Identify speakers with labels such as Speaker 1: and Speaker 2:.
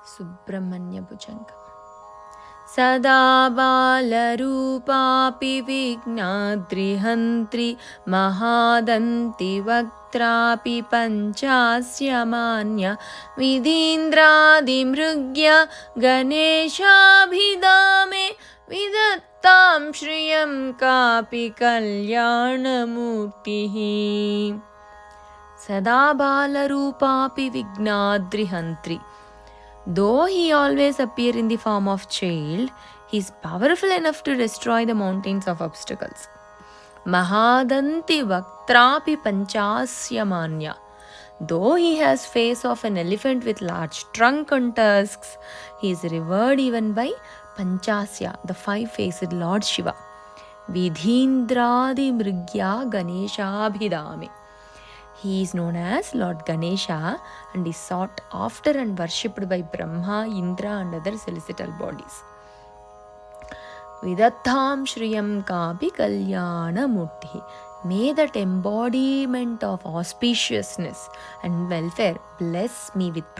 Speaker 1: Subramanya Bhujanga. Sada balarupapi vignadrihantri mahadanti vaktrapi panchasya manya vidindradi ganeshabhidame vidattam shriyam kapi kalyanamurtihi. Sada balarupapi vignadrihantri. Though he always appears in the form of child, he is powerful enough to destroy the mountains of obstacles. Mahadanti Vaktrapi Panchasya Manya. Though he has face of an elephant with large trunk and tusks, he is revered even by Panchasya, the five-faced Lord Shiva. Vidhindradi Mrigya Ganeshabhidame. He is known as Lord Ganesha and is sought after and worshipped by Brahma, Indra and other celestial bodies. Vidatham Shriyam Kapi Kalyana Murti. May that embodiment of auspiciousness and welfare bless me with prosperity.